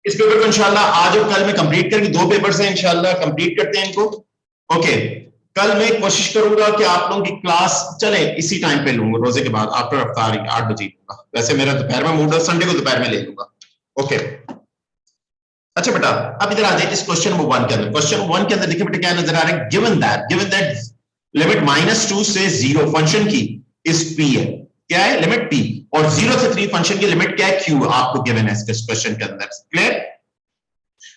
इस पेपर को इंशाल्लाह आज और कल में कंप्लीट करके, 2 पेपर्स हैं इंशाल्लाह, कंप्लीट करते हैं इनको। ओके, कल मैं कोशिश करूंगा कि आप लोगों की क्लास चले इसी टाइम पे लूंगा, रोजे के बाद आफ्टर अफ्तार 8 बजे लूंगा। वैसे मेरा दोपहर में मूड है, संडे को दोपहर में ले लूंगा। ओके, अच्छा बेटा अब इधर आ जाए इस क्वेश्चन नंबर 1 के अंदर। क्वेश्चन 1 के अंदर देखिए बेटा क्या नजर आ रहा है, गिवन दैट लिमिट -2 से 0 फंक्शन की इज p है, क्या है लिमिट p, और 0 से 3 फंक्शन की लिमिट क्या है q, आपको गिवन है इस क्वेश्चन के अंदर। क्लियर?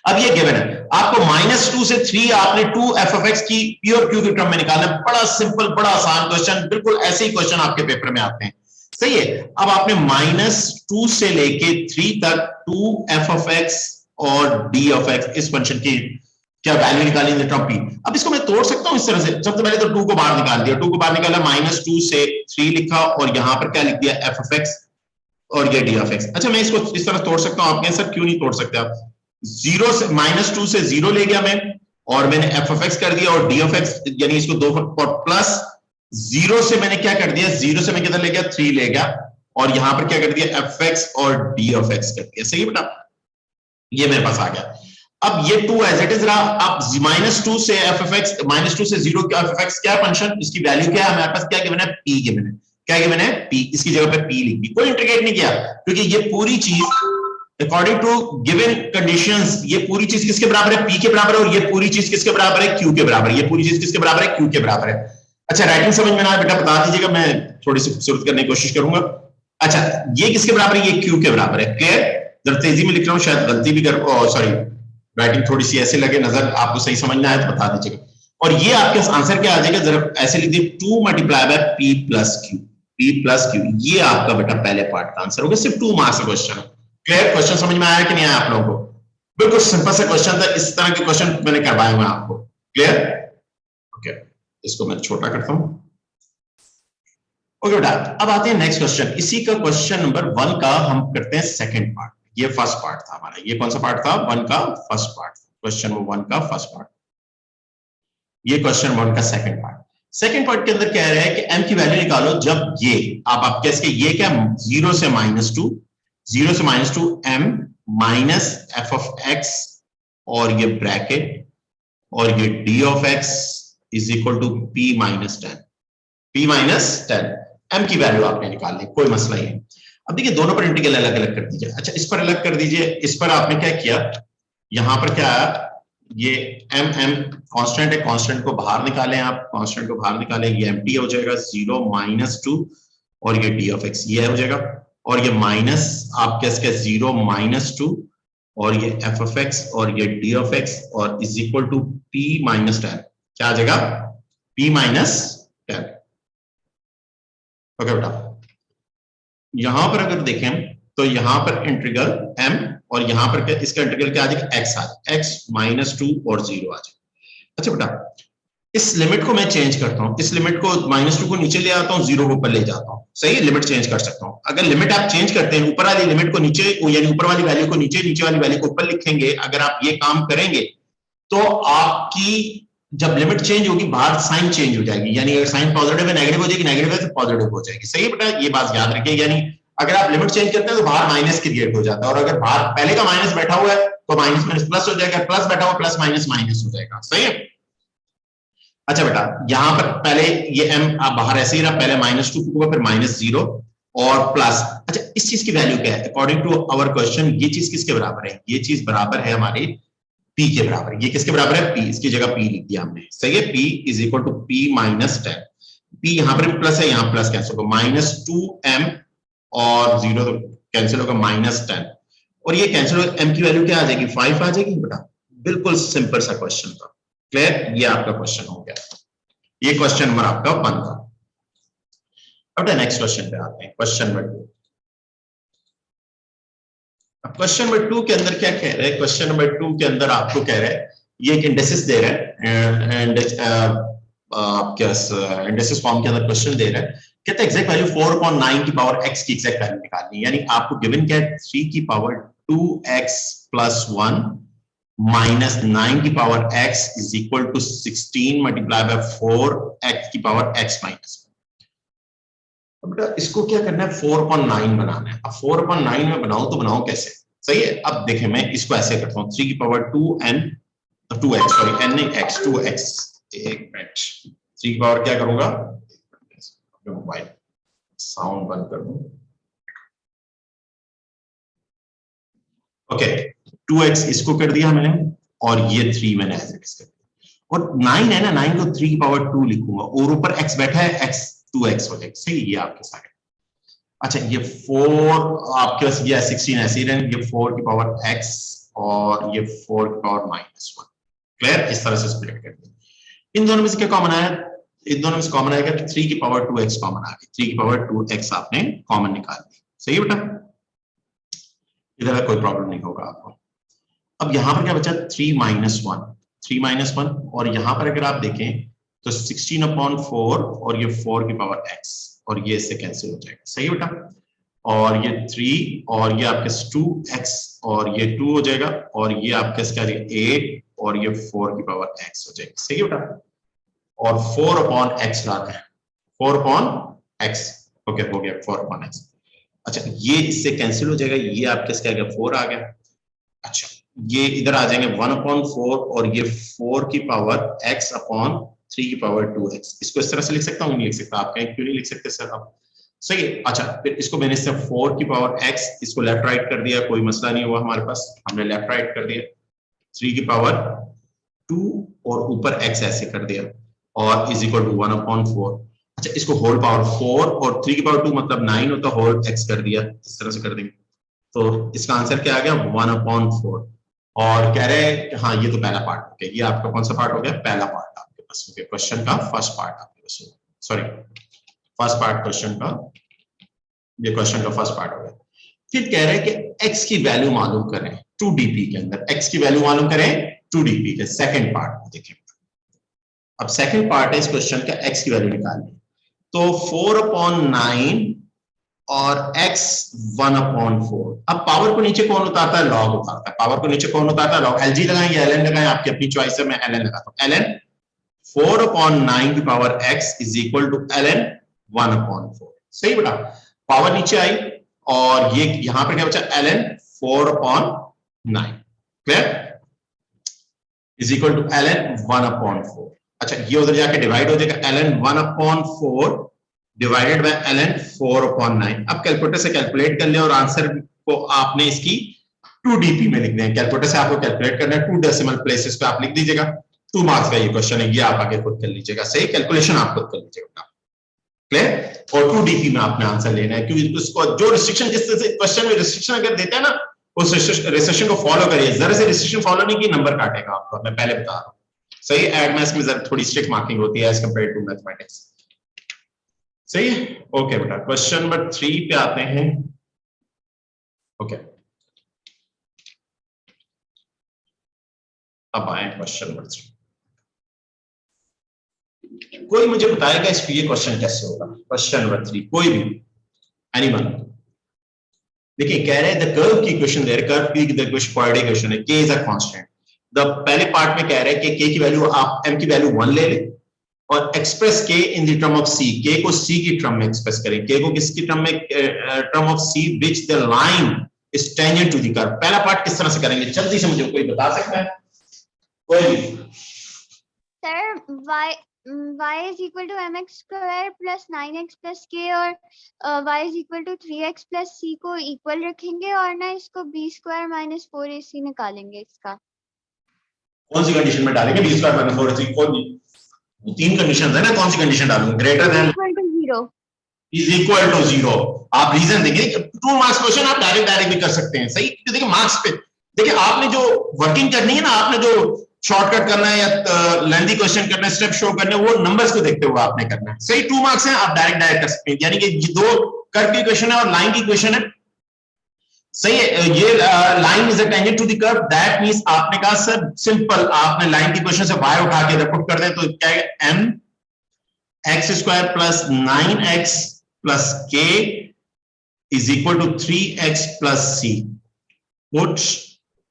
अब ये गिवन है आपको -2 से 3, आपने 2f of x की p और q के टर्म में निकालना है। बड़ा सिंपल, बड़ा आसान क्वेश्चन, बिल्कुल ऐसे ही क्वेश्चन आपके पेपर में आते हैं। सही है, अब आपने -2 से लेके 3 तक 2f of x और d of x इस फंक्शन की क्या वैल्यू निकाली इन द टर्म p। अब इसको मैं तोड़ सकता हूं इस तरह से, सबसे पहले तो 2 को बाहर निकाल दिया, 2 को बाहर निकाला, -2 से 3 लिखा और यहां पर क्या लिख दिया f of x और ये d of x। अच्छा मैं इसको इस तरह तोड़ सकता हूं, आप कहें सर क्यों नहीं तोड़ सकते आप? 0 से -2 से 0 ले गया मैं और मैंने f of x कर दिया और d of x, यानी इसको 2 और प्लस 0 से मैंने क्या कर दिया, 0 से मैं किधर ले गया, 3 ले गया और यहां पर क्या कर दिया, f x और d of x कर दिया। सही है बेटा, ये मेरे पास आ गया। अब ये 2 एज इट इज रहा। अब -2 से f of x, -2 से 0 का f of x क्या फंक्शन, इसकी वैल्यू क्या है हमारे पास, क्या गिवन है, p गिवन है। क्या गिवन है, p, इसकी जगह पे p लिख दी, कोई इंटीग्रेट नहीं किया क्योंकि ये पूरी चीज अकॉर्डिंग टू गिवन कंडीशंस, ये पूरी चीज किसके बराबर है, p के बराबर है, और ये पूरी चीज किसके बराबर है, q के बराबर है। ये पूरी चीज किसके बराबर है, q के बराबर है। अच्छा राइटिंग समझ में ना आए बेटा बता दीजिएगा, मैं थोड़ी सी खूबसूरत करने की कोशिश करूंगा। अच्छा ये किसके बराबर है, ये q के बराबर है। क्लियर? जब तेजी में लिख रहा हूं शायद गलती भी कर, सॉरी राइटिंग थोड़ी सी ऐसे लगे, नजर आपको सही समझ ना आए तो बता दीजिएगा। और ये आपके आंसर क्या आ जाएगा, जरा ऐसे लिख दिए 2 multiply by p plus q, p plus q, ये आपका बेटा पहले पार्ट का आंसर होगा। सिर्फ 2 मार्क्स का क्वेश्चन। क्लियर? क्वेश्चन समझ में आया कि नहीं आया आप लोगों को? बिल्कुल सिंपल सा क्वेश्चन था, इस तरह के क्वेश्चन मैंने करवाए हुए आपको। क्लियर? ओके, इसको मैं छोटा करता हूं। ओके बेटा अब आते हैं नेक्स्ट क्वेश्चन। इसी का क्वेश्चन नंबर 1 का हम करते हैं सेकंड पार्ट। ये फर्स्ट पार्ट था हमारा, ये कौन सा पार्ट था, 1 का फर्स्ट पार्ट, क्वेश्चन नंबर 1 का फर्स्ट पार्ट। ये क्वेश्चन 1 का सेकंड पार्ट। सेकंड पार्ट के अंदर कह रहा है कि m की वैल्यू निकालो जब ये आप कैसे, ये क्या 0 से -2, 0 से -2 m minus f of x और ये ब्रैकेट और ये d of x is equal to p minus 10, p minus 10, m की वैल्यू आपने निकालनी, कोई मसला ही है। अब देखिए दोनों पर इंटीग्रल अलग अलग कर दीजिए। अच्छा इस पर अलग कर दीजिए, इस पर आपने क्या किया, यहां पर क्या आया, ये m कांस्टेंट है, कांस्टेंट को बाहर निकालें आप, कांस्टेंट को बाहर निकालें, ये एम्प्टी हो जाएगा, 0 -2 और ये d of x ये हो जाएगा, और ये माइनस आप कैसे 0 -2 और ये f of x और ये d of x और is equal to p minus 10, क्या आ जाएगा, p माइनस 10। ओके बेटा यहां पर अगर देखें तो यहां पर इंटीग्रल m और यहां पर इसका इंटीग्रल क्या आ जाएगा, x आ जाएगा, x -2 और 0 आ जाएगा। अच्छा बेटा इस लिमिट को मैं चेंज करता हूं, इस लिमिट को -2 को नीचे ले आता हूं, 0 को ऊपर ले जाता हूं। सही है, लिमिट चेंज कर सकता हूं। अगर लिमिट आप चेंज करते हैं, ऊपर वाली लिमिट को नीचे, यानी ऊपर वाली वैल्यू को नीचे, नीचे वाली वैल्यू को ऊपर लिखेंगे, अगर आप ये काम करेंगे तो आपकी जब लिमिट चेंज होगी बाहर साइन चेंज हो जाएगी, यानी अगर साइन पॉजिटिव है नेगेटिव हो जाएगी, नेगेटिव है तो पॉजिटिव हो जाएगी। सही है बेटा, ये बात याद रखिए, यानी अगर आप लिमिट चेंज करते हैं तो बाहर माइनस क्रिएट हो जाता है, और अगर बाहर पहले का माइनस बैठा हुआ है तो माइनस माइनस प्लस हो जाएगा, प्लस बैठा हुआ प्लस माइनस माइनस हो जाएगा। सही है। अच्छा बेटा यहां पर पहले ये m आप बाहर ऐसे ही रहा, पहले -2 होगा फिर -0 और प्लस। अच्छा इस चीज की वैल्यू क्या है, अकॉर्डिंग टू आवर क्वेश्चन ये चीज किसके बराबर है, ये चीज बराबर है हमारे p के बराबर। ये किसके बराबर है, p, इसकी जगह p लिख दिया हमने। सही है, p is equal to p minus 10, p यहां पर भी प्लस है, यहां प्लस कैंसिल होगा, -2m और 0 तो कैंसिल होगा, -10 और ये कैंसिल होगा, m की वैल्यू क्या आ जाएगी, 5 आ जाएगी बेटा। बिल्कुल सिंपल सा क्वेश्चन था। क्लियर? ये आपका क्वेश्चन हो गया, ये क्वेश्चन नंबर आपका 1 था। अब नेक्स्ट क्वेश्चन पे आते हैं, क्वेश्चन नंबर 2। अब क्वेश्चन नंबर 2 के अंदर क्या कह रहे हैं, क्वेश्चन नंबर 2 के अंदर आपको कह रहे हैं, ये एक इंडेसिस दे रहा है, इंडेसिस फॉर्म के अंदर क्वेश्चन दे रहा है, कहते हैं एग्जैक्ट वैल्यू 4/9 की पावर x की एग्जैक्ट वैल्यू निकालनी है, यानी आपको गिवन क्या है 3 की पावर 2x प्लस 1 माइनस 9 की power x is equal to 16 multiply by 4x की पावर x माइनस। अब बेटा इसको क्या करना है, 4/9 बनाना है। अब 4/9 में बनाऊं तो बनाऊं कैसे, सही है। अब देखें मैं इसको ऐसे करता हूँ 3 की पावर 2x, सॉरी n नहीं x, 2x, एक मिनट, 3 की पावर क्या करूंगा, मोबाइल साउंड बंद कर दूं, ओके 2x इसको कर दिया मैंने, और ये 3 मैंने ऐसे कर दिया, और 9 है ना, 9 को 3 की पावर 2 लिखूंगा, और ऊपर x बैठा है, x 2x हो जाएगा, सही। ये आपके साथ, अच्छा ये 4 आपके पास, ये 16 ऐसे ही रहे, ये 4 की पावर x और ये 4 की पावर -1, क्लियर। इस तरह से स्प्लिट कर दिया। इन दोनों में से क्या कॉमन आया, इन दोनों में से कॉमन आएगा कि 3 की पावर 2x कॉमन आ गई, 3 की पावर 2x आपने कॉमन निकाल दी, सही है बेटा, इधर कोई प्रॉब्लम नहीं होगा आपको। अब यहां पर क्या बचा, 3 - 1, और यहां पर अगर आप देखें तो 16/4 और ये 4 की पावर x, और ये इससे कैंसिल हो जाएगा, सही है बेटा, और ये 3 और ये आपके 2x और ये 2 हो जाएगा, और ये आपके 8 और ये 4 की पावर x हो जाएगी, सही है बेटा, और 4/x लाना है, 4/x, ओके हो गया 4/x। अच्छा ये इससे कैंसिल हो जाएगा, ये आपके क्या गया, 4 आ गया। अच्छा ये इधर आ जाएंगे 1/4 और ये 4 की पावर x अपॉन 3 की पावर 2x, इसको इस तरह से लिख सकता हूँ, नहीं लिख सकता, आप कहीं क्यों नहीं लिख सकते सर आप, सही है। अच्छा फिर इसको मैंने इससे 4 की पावर x, इसको लेफ्ट राइट कर दिया, कोई मसला नहीं हुआ हमारे पास, हमने लेफ्ट राइट कर दिया, 3 की पावर 2 और ऊपर x ऐसे कर दिया, और इज इक्वल टू 1/4। अच्छा इसको होल पावर 4 और 3 की पावर 2 मतलब 9 होता, होल x कर दिया, इस तरह से कर देंगे, तो इसका आंसर क्या आ गया, 1/4। और कह रहे हैं हाँ ये तो पहला पार्ट हो गया, ये आपका कौन सा पार्ट हो गया, पहला पार्ट आपके पास हो गया, क्वेश्चन का फर्स्ट पार्ट आपके पास हो गया, सॉरी फर्स्ट पार्ट क्वेश्चन का, ये क्वेश्चन का फर्स्ट पार्ट हो गया। फिर कह रहे हैं कि x की वैल्यू मालूम करें 2dp के अंदर, x की वैल्यू मालूम करें 2dp के, सेकंड पार्ट देखें। अब सेकंड पार्ट है इस क्वेश्चन का, x की वैल्यू निकालनी, तो 4/9 और x 1/4। अब पावर को नीचे कौन उतारता है, लॉग उतारता है, पावर को नीचे कौन उतारता है, लॉग। LG लगाएं या ln लगाएं, आपकी अपनी चॉइस है, मैं ln लगाता हूं, ln 4/9 की power x is equal to ln 1/4, सही बेटा, पावर नीचे आई, और ये यहां पर क्या बचा, ln 4/9, clear, is equal to ln 1/4। अच्छा ये उधर जाके डिवाइड हो जाएगा, ln 1/4 डिवाइडेड बाय ln 4/9। अब कैलकुलेटर से कैलकुलेट कर ले, और आंसर को आपने इसकी 2dp में लिख दें, कैलकुलेटर से आपको कैलकुलेट करना है, 2 डेसिमल प्लेसेस पे आप लिख दीजिएगा, 2 मार्क्स का ये क्वेश्चन है, ये आप आगे खुद कर लीजिएगा, सही, कैलकुलेशन आप खुद कर लीजिएगा, क्लियर, और 2dp में आपने आंसर लेना है, क्योंकि उसको जो रिस्ट्रिक्शन, जिस तरह से क्वेश्चन में रिस्ट्रिक्शन अगर देते हैं ना, उस रिस्ट्रिक्शन को फॉलो करिए, जरा से रिस्ट्रिक्शन फॉलो नहीं की नंबर काटेगा आपको, मैं पहले बता रहा हूं, सही। एड मैथ्स में जरा थोड़ी स्ट्रिक्ट मार्किंग होती है एज कंपेयर टू मैथमेटिक्स, सही है। ओके बेटा क्वेश्चन नंबर 3 पे आते हैं, ओके अब आए क्वेश्चन नंबर 3। कोई मुझे बताएगा इस ये क्वेश्चन कैसे होगा, क्वेश्चन नंबर 3, कोई भी, एनीवन। देखिए कह रहे हैं द कर्व की इक्वेशन दे रहे, कर्व की द क्वाड्रेटिक इक्वेशन है, k is a constant. The पहले पार्ट में कह रहे हैं कि k की वैल्यू आप m की वैल्यू 1 ले लें, और express k in the term of c, k को c की टर्म में एक्सप्रेस करें, k को किसकी टर्म में, term of c which the line is tangent to the curve. पहला पार्ट किस तरह से करेंगे, जल्दी से मुझे कोई बता सकता है, कोई भी sir, y is equal to mx square plus 9x plus k, और y is equal to 3x plus c को इक्वल रखेंगे, और ना इसको b square minus 4ac निकालेंगे इसका। कौन सी कंडीशन में डालेंगे, b स्क्वायर माइनस 4ac, कौन सी 3 कंडीशंस है ना, कौन सी कंडीशन डालूंगा, greater than is equal to 0, आप रीजन देखिए, 2 मार्क्स क्वेश्चन आप डायरेक्ट भी कर सकते हैं, सही, देखिए मार्क्स पे देखिए, आपने जो वर्किंग करनी है ना, आपने जो शॉर्टकट करना है या लेंथी क्वेश्चन करना है, स्टेप शो करना है, वो नंबर्स को देखते हुए आपने करना है, सही। 2 मार्क्स हैं, आप डायरेक्ट कर सकते हैं, यानी कि ये 2 कर्व की इक्वेशन है और लाइन की इक्वेशन है, सही है। ये line is a tangent to the curve, that means आपने कहा सर सिंपल, आपने लाइन की इक्वेशन से y उठा के इधर पुट कर दें, तो क्या है, m x square plus 9x plus k is equal to 3x plus c, put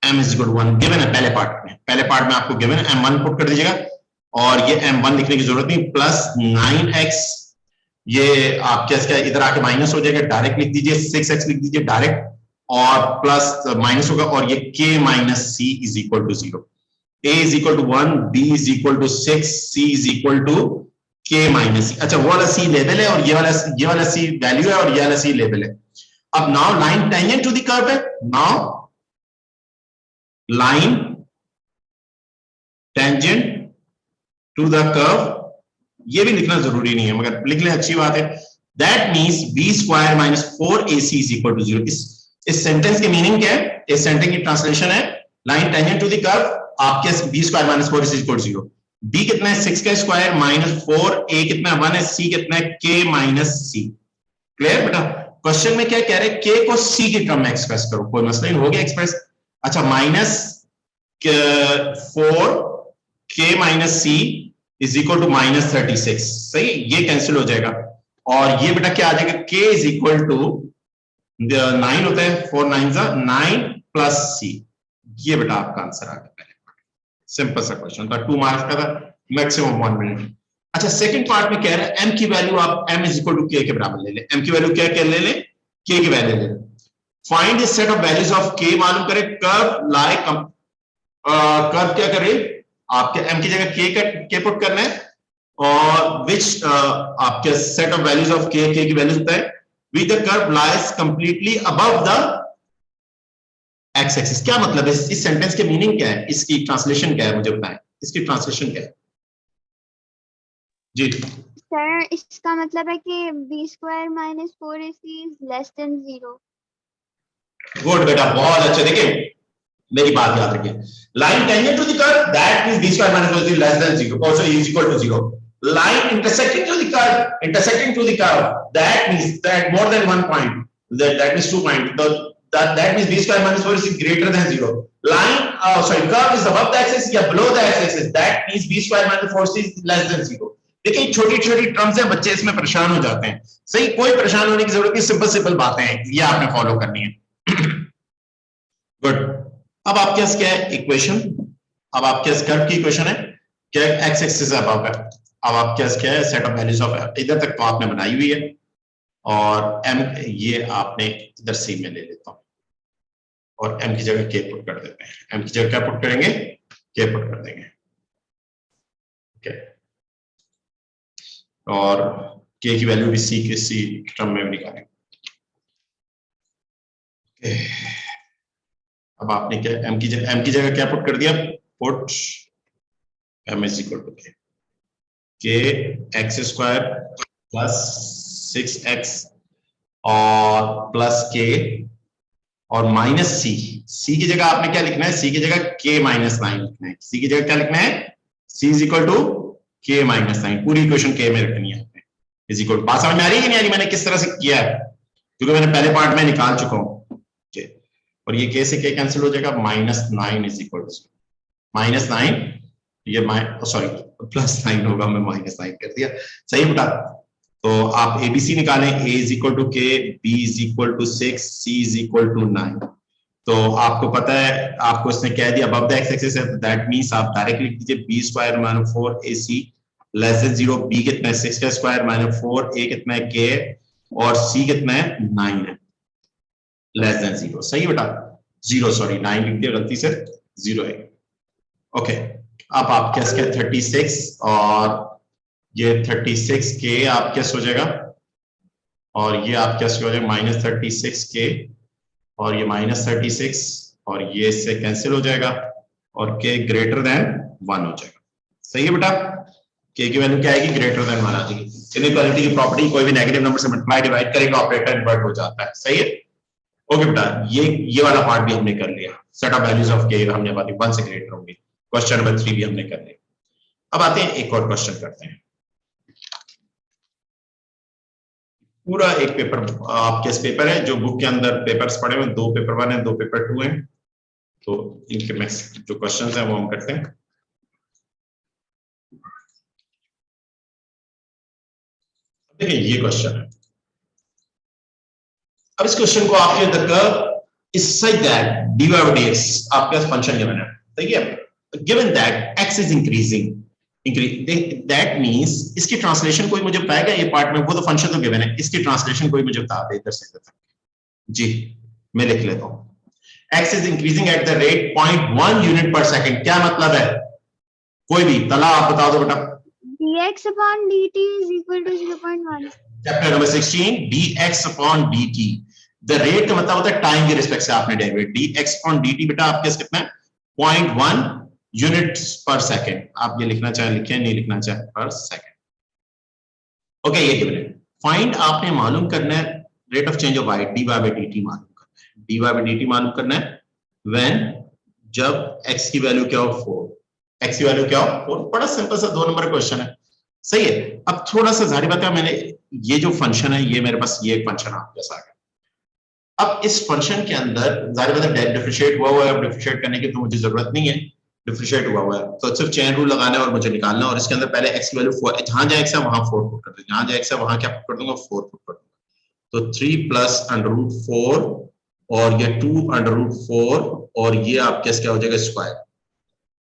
m is equal to 1, given है पहले पार्ट में आपको गिवन है, m1 पुट कर दीजिएगा, और ये m1 लिखने की जरूरत नहीं, प्लस 9x, ये आपके इधर आके माइनस हो जाएगा, डायरेक्ट लिख दीजिए, 6x लिख दीजिए डायरेक्ट, और प्लस माइनस होगा और ये k minus c is equal to 0, a is equal to 1, b is equal to 6, c is equal to k minus c. अच्छा, वो वाला c लेवल है और ये वाला c वैल्यू है और ये वाला c लेवल है। अब now line tangent to the curve है, now line tangent to the curve, ये भी लिखना जरूरी नहीं है मगर लिख लें, अच्छी बात है। That means b square minus 4ac is equal to 0। इस सेंटेंस की मीनिंग क्या है? इस सेंटेंस की ट्रांसलेशन है line tangent to the curve, आपके b square minus 4ac is equal to 0। b कितना है? 6 का स्क्वायर माइनस 4, a कितना है? 1 है, c कितना है? k minus c। क्लियर बेटा? क्वेश्चन में क्या कह रहे हैं? k को c की टर्म में एक्सप्रेस करो, कोई मसला नहीं, हो गया एक्सप्रेस। अच्छा, minus 4 k minus c is equal to minus 36, सही, ये कैंसिल हो जाएगा और ये बेटा क्या आ जाएगा? k इज इक्वल टू 9 होता है, 4 9 9 प्लस c, ये बेटा आपका आंसर आ गया। पहले सिंपल सा क्वेश्चन था, 2 मार्क्स का था, मैक्सिमम 1 मिनट। अच्छा, सेकंड पार्ट में कह रहा है m की वैल्यू आप m is equal to k के बराबर ले लें। m की वैल्यू क्या ले लें? k की वैल्यू ले लें। Find the set of values of k, मालूम करें कर्व लाइक कर्व क्या करें? आपके m की जगह k पुट करना है और विच आपके set of values of k की वैल्यूज होता है with the curve lies completely above the x axis. क्या मतलब है? इस सेंटेंस के मीनिंग क्या है? इसकी ट्रांसलेशन क्या है? मुझे बताएं, इसकी ट्रांसलेशन क्या है जी? सर इसका मतलब है कि b square minus 4ac is less than 0। Good बेटा, बहुत अच्छे। देखिए मेरी बात याद रखिए, line tangent to the curve that means b square minus 4ac less than 0, also is equal to 0। line intersecting to the curve that means that more than 1 point, that means 2 point, that means b square minus 4 is greater than 0. Line curve is above the axis या below the axis, that means b square minus 4 is less than 0. देखिए छोटी छोटी terms है, बच्चे इसमें परेशान हो जाते हैं, सही, कोई परेशान होने की जरूरत नहीं, सिंपल सिंपल बातें हैं, ये आपने फॉलो करनी है। गुड। अब आपके पास क्या है? इक्वेशन। अब आपके पास कर्व की इक्वेशन है, क्या एक्स एक्सिस अबव है। अब आपके पास क्या है? सेट ऑफ वैल्यूज ऑफ, इधर तक तो आपने बनाई हुई है और m ये आपने इधर c में ले लेता हूं और m की जगह k पुट कर देते हैं। m की जगह क्या पुट करेंगे? k पुट कर देंगे, ओके। और k की वैल्यू भी c टर्म में निकालेंगे। अब आपने क्या m की जगह क्या पुट कर दिया? Put m is equal to k x square plus 6x और प्लस k और माइनस c की जगह आपने क्या लिखना है? c की जगह k माइनस 9 लिखना है। c की जगह क्या लिखना है? c is equal to k minus 9, पूरी इक्वेशन k में रखनी है आपने, इज इक्वल। बात समझ में आ रही है कि नहीं आ रही? मैंने किस तरह से किया है, क्योंकि मैंने पहले पार्ट में निकाल चुका हूं, और ये k से k कैंसिल हो जाएगा, minus 9 is equal to minus 9, ये सॉरी प्लस 9 होगा, मैं माइनस 9 कर दिया, सही बेटा। तो आप एबीसी निकालें, a is equal to k, b is equal to 6, c is equal to 9। तो आपको पता है, आपको इसने कह दिया अबव द एक्स एक्सिस है, दैट मींस आप डायरेक्ट लिख दीजिए b square minus 4ac less than 0। b कितना है? 6 का स्क्वायर माइनस 4, a कितना है? k, और c कितना है? 9 है, लेस देन 0, सही बेटा। 0 सॉरी 9 लिख दिया गलती से, 0 है, ओके। अब आप क्या 36 और ये 36 के आप क्या हो जाएगा, और ये आप क्या हो जाएगा माइनस 36 के, और ये माइनस 36 और ये इससे कैंसिल हो जाएगा और के ग्रेटर देन 1 हो जाएगा, सही है बेटा। के की वैल्यू क्या आएगी? ग्रेटर देन 1 आ जाएगी। इनइक्वालिटी की प्रॉपर्टी, कोई भी नेगेटिव नंबर से मल्टीप्लाई डिवाइड करेगा, ऑपरेटर इन्वर्ट हो जाता है, सही है, ओके बेटा। ये वाला पार्ट भी हमने कर लिया, सेट ऑफ वैल्यूज ऑफ के हमने बात 1 से ग्रेटर होंगे, क्वेश्चन नंबर 3 भी हमने कर लिया। अब आते हैं एक और क्वेश्चन करते हैं। पूरा एक पेपर आपके पास पेपर है, जो बुक के अंदर पेपर्स पड़े हुए, 2 पेपर 1 है, 2 पेपर 2 हैं, तो इनके मैक्स जो क्वेश्चंस हैं वो हम करते हैं। देखिए ये क्वेश्चन है, अब इस क्वेश्चन को आपके the curve is such that dy by dx आपके पास फंक्शन गिवन है, ठीक है, given that x is increasing, that means इसकी ट्रांसलेशन कोई मुझे बताएगा? ये पार्ट में वो तो फंक्शन तो गिवन है, इसकी ट्रांसलेशन कोई मुझे बता दे इधर से इधर तक जी। मैं लिख लेता हूं, x is increasing at the rate 0.1 unit पर सेकंड। क्या मतलब है? कोई भी तला आप बता दो बेटा। dx upon dt is equal to 0.1. Chapter number 16, dx upon dt, the rate का मतलब होता है टाइम के रिस्पेक्ट से आपने डेरिवेट, dx upon dt बेटा आपके कितना है 0.1 यूनिट्स पर सेकंड। आप ये लिखना चाहे लिखें, नहीं लिखना चाहे पर सेकंड। ओके, ये गिवन है। फाइंड आपने मालूम करना है rate of change of y, dy by dt मालूम करना है, dy by dt मालूम करना है व्हेन, जब x की वैल्यू क्या हो 4, x की वैल्यू क्या हो 4। बड़ा सिंपल सा 2 नंबर क्वेश्चन है, सही है। अब थोड़ा सा जारी बात है, मैंने ये जो फंक्शन है ये मेरे पास ये एक फंक्शन आपके साथ आ गया। अब इस फंक्शन के अंदर जारी बात है डिफरेंशिएट हुआ है, अब डिफरेंशिएट करने की तो मुझे जरूरत नहीं है, डिफरेंशिएट हुआ है तो सिर्फ चेन रूल लगाना है और मुझे निकालना है। और इसके अंदर पहले x की वैल्यू 4, जहां जहां x है वहां 4 पुट कर दूंगा, जहां जहां x है वहां क्या पुट कर दूंगा 4 पुट कर दूंगा। तो 3 प्लस √4 और ये 2 √4 और ये आपके क्या हो जाएगा स्क्वायर।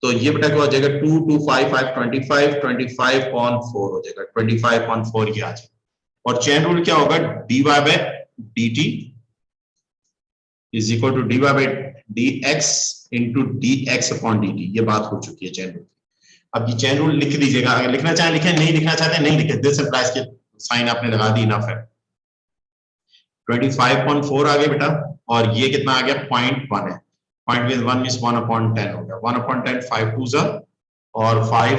तो ये बेटा क्या हो जाएगा 2 2 5 5 25 25/4 हो जाएगा, 25/4 ये आ जाएगा। और चेन रूल क्या होगा dy by dt is equal to dy by dx into dx upon dt। ये बात हो चुकी है चेन रूल। अब ये चेन रूल लिख दीजिएगा, अगर लिखना चाहे लिखें, नहीं लिखना चाहते नहीं लिखे, दिस इंप्लाइज के साइन आपने लगा दी, इनफ है। 25.4 आ गया बेटा, और ये कितना आ गया 0.1 है, 0.1 मींस 1/10 हो गया, 1/10 5 2 ज़ा और 5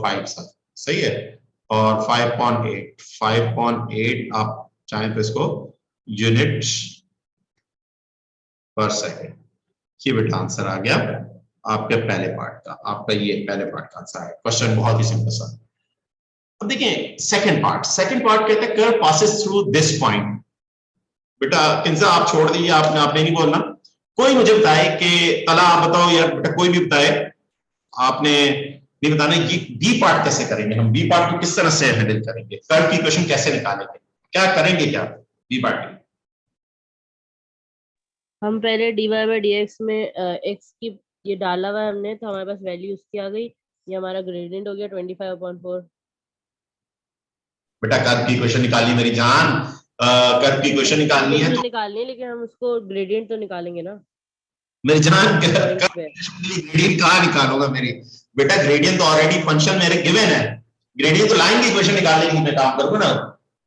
5 सा, सही है। और 5.8 आप चाहें तो इसको यूनिट पर सेकंड। ये बेटा आंसर आ गया आपके पहले पार्ट का, आपका ये पहले पार्ट का आंसर है। क्वेश्चन बहुत ही सिंपल सा। अब देखें सेकंड पार्ट कहते हैं curve passes through this point. बेटा किंजा आप छोड़ दीजिए, आपने नहीं बोलना। कोई मुझे बताए कि तला आप बताओ यार बेटा, कोई भी बताए, आपने नहीं बताना ये बी पार्ट कैसे करेंगे, हम बी पार्ट को किस तरह से हैंडल करेंगे, कर्व की इक्वेशन कैसे निकालेंगे, क्या करेंगे, क्या बी पार्ट की। हम पहले dy by dx में x की ये डाला हुआ है हमने, तो हमारे पास वैल्यू उसकी आ गई, ये हमारा ग्रेडियंट हो गया 25/4। बेटा कर्व की इक्वेशन निकालनी मेरी जान, कर्व की इक्वेशन निकालनी है तो निकालनी है, लेकिन हम उसको ग्रेडियंट तो निकालेंगे ना मेरी जान। ग्रेडियंट कहाँ निकालूंगा मेरी बेटा, ग्रेडियंट तो ऑलरेडी फंक्शन मेरे गिवन है, ग्रेडियंट तो लाइन की इक्वेशन निकालने की मैं काम करूंगा ना।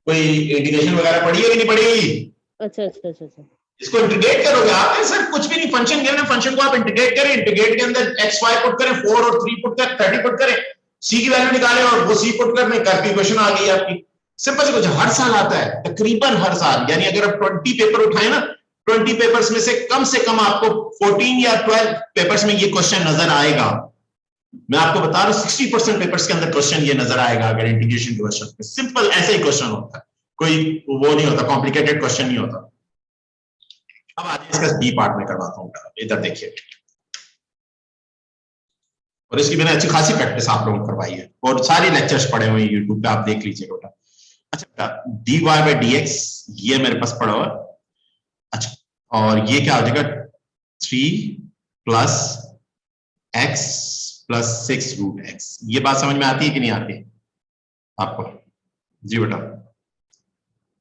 कोई इंटीग्रेशन वगैरह पढ़ी है कि नहीं पढ़ी? अच्छा। इसको इंटीग्रेट करोगे आप, सर कुछ भी नहीं, फंक्शन गिवन है, फंक्शन को आप इंटीग्रेट करें, इंटीग्रेट के अंदर x y पुट करें, 4 और 3 पुट करें, 30 पुट करें, c की वैल्यू निकालें और वो c पुट करने, कर्व की इक्वेशन आ गई आपकी। सिंपल से कुछ हर साल आता है, तकरीबन हर साल, यानी अगर आप 20 पेपर उठाए ना, 20 पेपर्स में से कम आपको 14 या 12 पेपर्स में ये क्वेश्चन नजर आएगा। मैं आपको बता रहा हूं 60% पेपर्स के अंदर क्वेश्चन ये नजर आएगा अगर इंटीग्रेशन क्वेश्चन। सिंपल ऐसे ही क्वेश्चन होता है, कोई वो नहीं होता, कॉम्प्लिकेटेड क्वेश्चन नहीं होता। अब आज इसका बी पार्ट में करवाता हूं, इधर देखिए, और इसकी मैंने अच्छी खासी प्रैक्टिस आप लोगों को करवाई है और सारे लेक्चर्स पढ़े हुए हैं यूट्यूब पे, आप देख लीजिएगा बेटा। अच्छा dy by dx ये मेरे पास पड़ा हुआ, अच्छा, और ये क्या हो जाएगा 3 plus x plus 6 root x। ये बात समझ में आती है कि नहीं आती आपको? जी बेटा,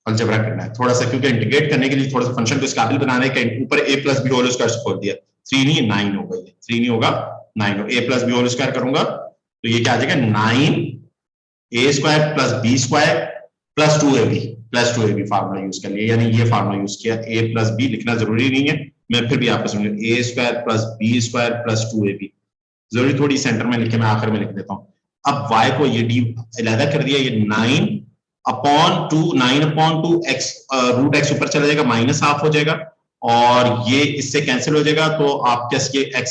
अलजेब्रा करना है थोड़ा सा, क्योंकि इंटीग्रेट करने के लिए थोड़ा सा फंक्शन को इस काबिल बनाने के ऊपर a plus b whole square खोल दिया, 3 नहीं 9 होगा, ये 3 नहीं होगा 9 हो, a plus b whole square करूंगा तो ये क्या आ जाएगा 9 a square plus b square plus 2ab formula use कर लिया, यानी ये फार्मूला यूज किया। a प्लस b लिखना जरूरी नहीं है, मैं फिर भी आपको समझ, a square plus b square plus 2ab, जरूरी थोड़ी सेंटर में लिखे, मैं आखिर में लिख देता हूं। अब y को ये d अलग कर दिया, ये 9/2 x रूट x ऊपर चला जाएगा, -½ हो जाएगा, और ये इससे कैंसिल हो जाएगा, तो आपके x